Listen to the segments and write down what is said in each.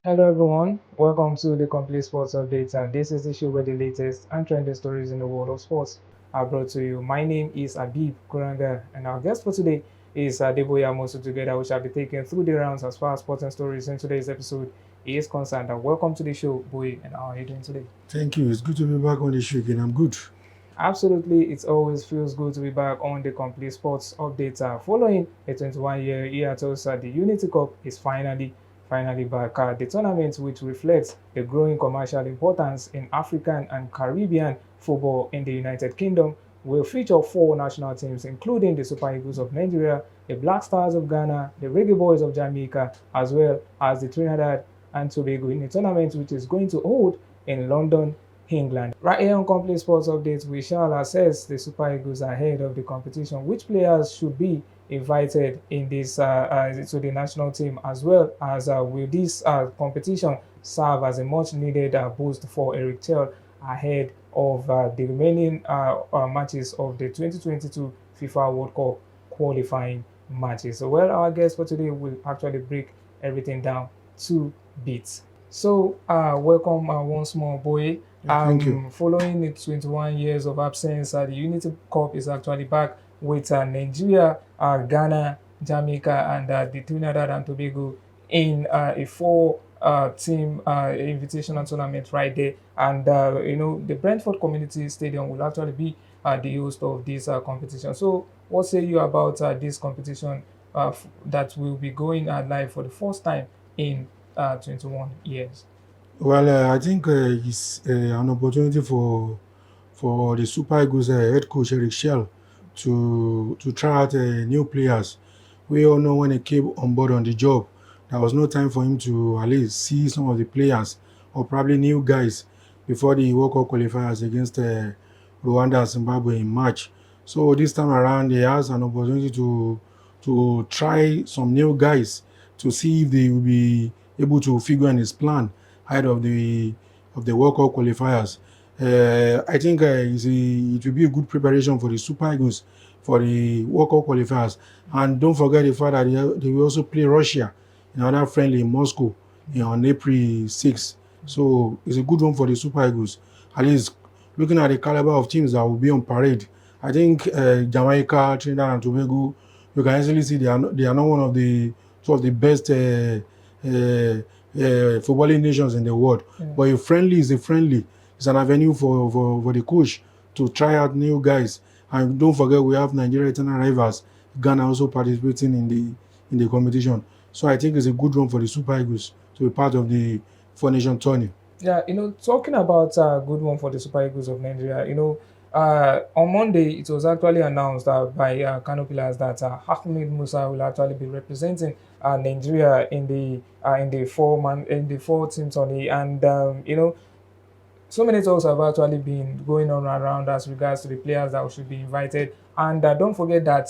Hello everyone, welcome to the Complete Sports Updates, and this is the show where the latest and trending stories in the world of sports are brought to you. My name is Abib Kuranga, and our guest for today is Deboya Mosu. Together we shall be taking through the rounds as far as sports and stories in today's episode is concerned. And welcome to the show, Boy, and how are you doing today? Thank you. It's good to be back on the show again. I'm good. Absolutely, it always feels good to be back on the Complete Sports Updates. Following a 21-year hiatus, the Unity Cup is finally back. The tournament, which reflects the growing commercial importance in African and Caribbean football in the United Kingdom, will feature four national teams, including the Super Eagles of Nigeria, the Black Stars of Ghana, the Reggae Boys of Jamaica, as well as the Trinidad and Tobago in a tournament which is going to hold in London, England. Right here on Complete Sports Updates, we shall assess the Super Eagles ahead of the competition. Which players should be invited in this to the national team, as well as will this competition serve as a much needed boost for Eric Chelle ahead of the remaining matches of the 2022 FIFA World Cup qualifying matches. So, well, our guest for today will actually break everything down to bits. So, welcome once more, Boy. Yeah, thank you. Following the 21 years of absence, the Unity Cup is actually back with Nigeria, Ghana, Jamaica, and the Trinidad and Tobago in a four-team invitational tournament right there. And the Brentford Community Stadium will actually be the host of this competition. So, what say you about this competition that will be going live for the first time in 21 years? Well, I think it's an opportunity for the Super Eagles head coach Eric Chelle to try out new players. We all know when he came on board on the job, there was no time for him to at least see some of the players or probably new guys before the World Cup qualifiers against Rwanda and Zimbabwe in March. So this time around, he has an opportunity to try some new guys to see if they will be able to figure in his plan ahead of the World Cup qualifiers. I think it will be a good preparation for the Super Eagles for the World Cup qualifiers. And don't forget the fact that they will also play Russia in another friendly in Moscow on April 6th. So it's a good one for the Super Eagles. At least looking at the caliber of teams that will be on parade, I think Jamaica, Trinidad and Tobago, you can easily see they are not one of the two of the best footballing nations in the world. Yeah. But a friendly is a friendly. It's an avenue for the coach to try out new guys. And don't forget we have Nigeria eternal rivals, Ghana also participating in the competition. So I think it's a good one for the Super Eagles to be part of the Four Nation tourney. Yeah, talking about a good one for the Super Eagles of Nigeria, on Monday it was actually announced by Kano pillars that Ahmed Musa will actually be representing Nigeria in the four team tourney, and so many talks have actually been going on around as regards to the players that should be invited. And don't forget that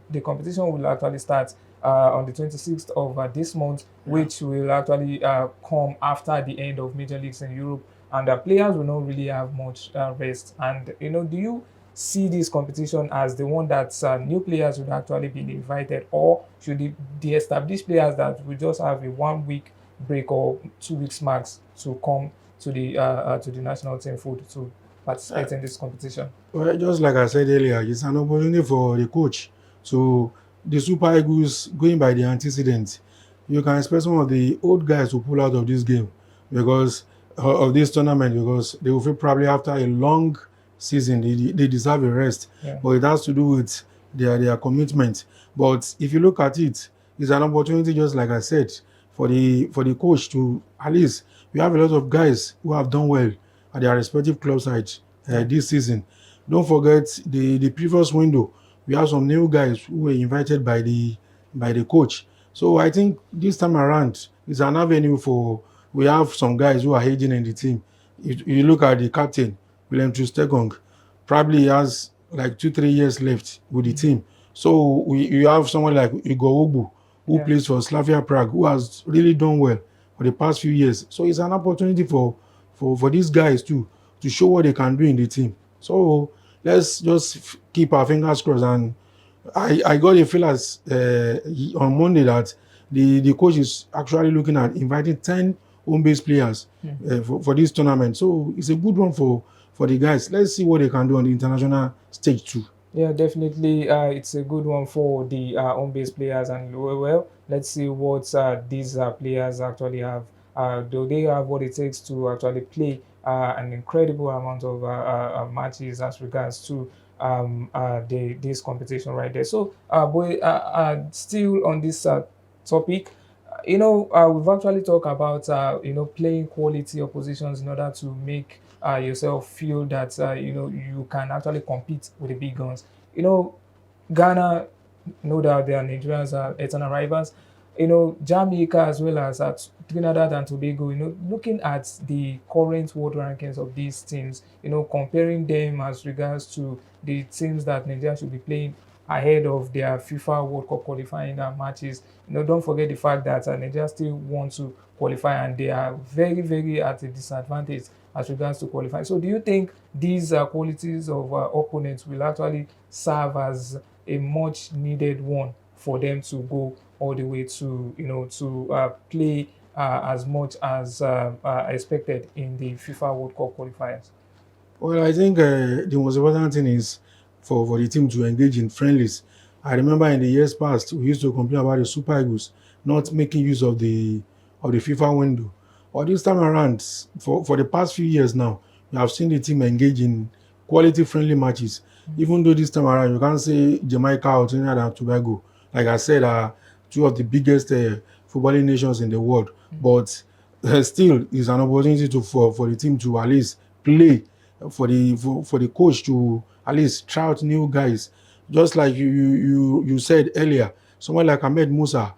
the competition will actually start on the 26th of this month, which will actually come after the end of major leagues in Europe. And players will not really have much rest. And, do you see this competition as the one that new players would actually be invited, or should the established players that will just have a 1 week break or 2 weeks max to come to the national team food to participate in this competition? Well, just like I said earlier, it's an opportunity for the coach. So the Super Eagles, going by the antecedents, you can expect some of the old guys to pull out of this game because of this tournament, because they will feel probably after a long season they deserve a rest. Yeah. But it has to do with their commitment. But if you look at it, it's an opportunity, just like I said, for the coach to at least, we have a lot of guys who have done well at their respective club sides this season. Don't forget the previous window, we have some new guys who were invited by the coach. So I think this time around is an avenue for, we have some guys who are aging in the team. If you look at the captain, William Trustegong, probably has like 2-3 years left with the team. So you have someone like Igor Obu, who plays for Slavia Prague, who has really done well for the past few years. So it's an opportunity for these guys to show what they can do in the team. So let's just keep our fingers crossed. And I got a feel as on Monday that the coach is actually looking at inviting 10 home-based players for this tournament. So it's a good one for the guys. Let's see what they can do on the international stage too. Yeah, definitely. It's a good one for the home-based players, and well, let's see what these players actually have. Do they have what it takes to actually play an incredible amount of matches as regards to this competition right there? So, boy, still on this topic, we've actually talked about playing quality oppositions in order to make yourself feel that you can actually compete with the big guns. You know, Ghana, no doubt they are Nigerians are eternal rivals. Jamaica as well as at Trinidad and Tobago. Looking at the current world rankings of these teams, comparing them as regards to the teams that Nigeria should be playing ahead of their FIFA World Cup qualifying matches. Don't forget the fact that Nigeria still want to qualify and they are very, very at a disadvantage as regards to qualifying. So, do you think these qualities of opponents will actually serve as a much needed one for them to go all the way to play as much as expected in the FIFA World Cup qualifiers? Well, I think the most important thing is for the team to engage in friendlies. I remember in the years past, we used to complain about the Super Eagles not making use of the FIFA window. But this time around, for the past few years now, we have seen the team engage in quality friendly matches. Even though this time around, you can't say Jamaica or Trinidad and Tobago, like I said, are two of the biggest footballing nations in the world. But still, it's an opportunity for the team to at least play for the coach to at least try out new guys. Just like you said earlier, someone like Ahmed Musa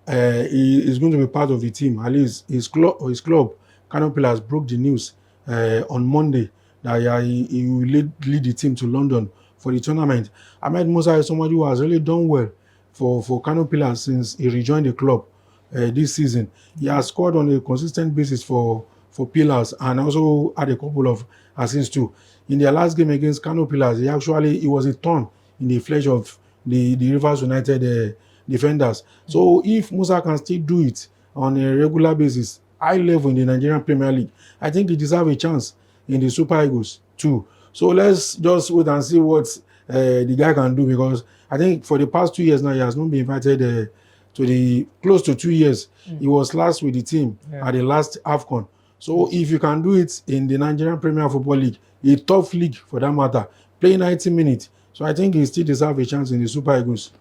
he is going to be part of the team. At least his club Kano Pillars broke the news on Monday that he will lead the team to London for the tournament. Ahmed Musa is somebody who has really done well for Kano Pillars since he rejoined the club this season. He has scored on a consistent basis for Pillars and also had a couple of assists too. In their last game against Kano Pillars, he was a thorn in the flesh of the Rivers United defenders. So if Musa can still do it on a regular basis, high level in the Nigerian Premier League, I think he deserves a chance in the Super Eagles too. So let's just wait and see what the guy can do, because I think for the past 2 years now he has not been invited to the close to 2 years. He was last with the team at the last AFCON. So if you can do it in the Nigerian Premier Football League, a tough league for that matter, play 90 minutes. So I think he still deserves a chance in the Super Eagles.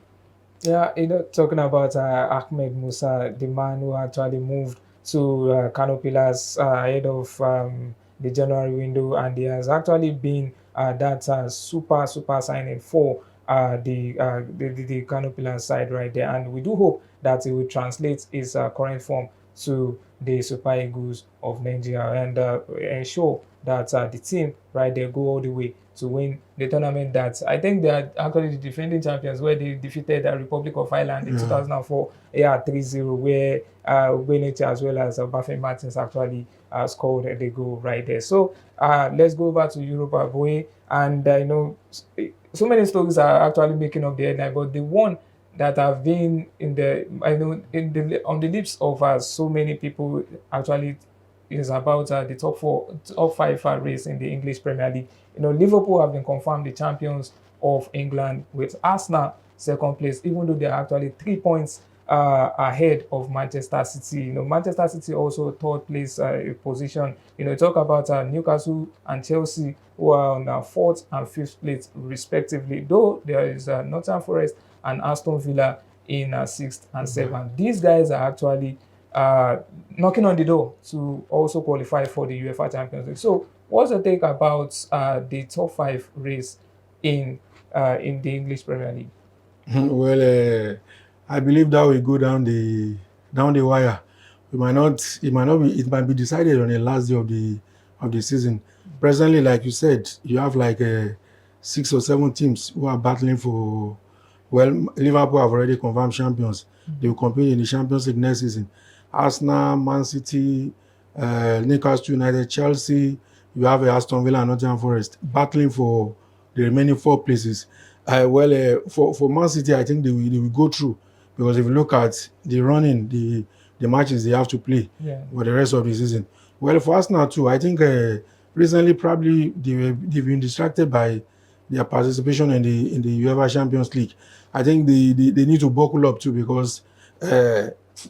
Yeah, talking about Ahmed Musa, the man who actually moved to Kano Pillars ahead of the January window, and he has actually been that super signing for the Kano Pillars side right there. And we do hope that he will translate his current form to the Super Eagles of Nigeria and ensure that the team right there go all the way to win the tournament. That I think they are actually the defending champions, where they defeated the Republic of Ireland in 2004, 3-0, where Benetia as well as Bafin Martins actually scored the goal right there. So let's go over to Europe, boy. And so many stories are actually making up the headline, but the one that have been on the lips of so many people actually is about the top five race in the English Premier League. Liverpool have been confirmed the champions of England, with Arsenal second place, even though they are actually 3 points ahead of Manchester City. Manchester City also third place position. Talk about Newcastle and Chelsea, who are on fourth and fifth place respectively. Though there is Nottingham Forest and Aston Villa in sixth and seventh. These guys are actually knocking on the door to also qualify for the UEFA Champions League. So, what's your take about the top five race in the English Premier League? Well, I believe that will go down the wire. It might be decided on the last day of the season. Presently, like you said, you have like 6 or 7 teams who are battling for. Well, Liverpool have already confirmed champions. They will compete in the Champions League next season. Arsenal, Man City, Newcastle United, Chelsea. You have Aston Villa and Nottingham Forest battling for the remaining 4 places. For Man City, I think they will go through, because if you look at the running, the the matches they have to play Yeah. for the rest of the season. Well, for Arsenal too, I think recently probably they've been distracted by their participation in the UEFA Champions League. I think they need to buckle up too, because uh,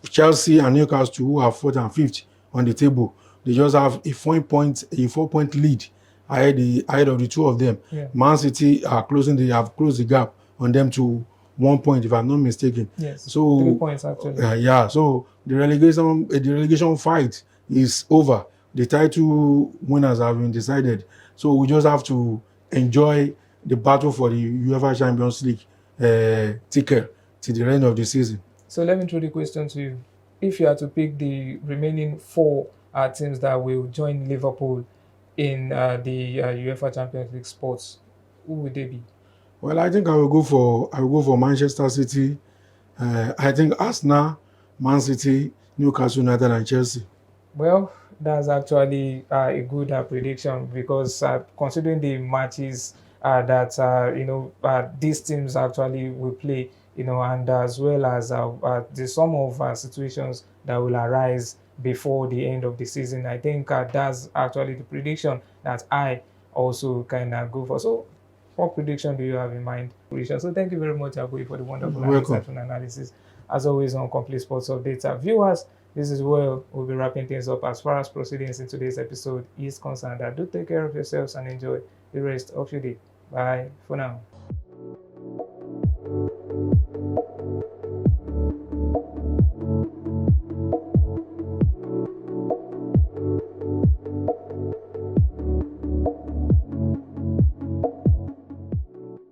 Chelsea and Newcastle, who are fourth and fifth on the table, they just have a 4 point lead ahead of the two of them. Yeah. Man City are have closed the gap on them to 1 point, if I'm not mistaken. Yes. So 3 points actually. yeah, so the relegation fight is over. The title winners have been decided. So we just have to enjoy the battle for the UEFA Champions League ticket to the end of the season. So let me throw the question to you. If you had to pick the remaining four teams that will join Liverpool in the UEFA Champions League spots, who would they be? Well, I think I will go for Manchester City. I think Arsenal, Man City, Newcastle United, and Chelsea. Well, that's actually a good prediction, because considering the matches that these teams actually will play, and as well as the sum of situations that will arise before the end of the season, I think that's actually the prediction that I also can go for. So, what prediction do you have in mind? So, thank you very much, Agui, for the wonderful and Welcome. insightful analysis, as always, on Complete Sports Updates. Viewers, this is where we'll be wrapping things up as far as proceedings in today's episode is concerned. Do take care of yourselves and enjoy the rest of your day. Bye for now.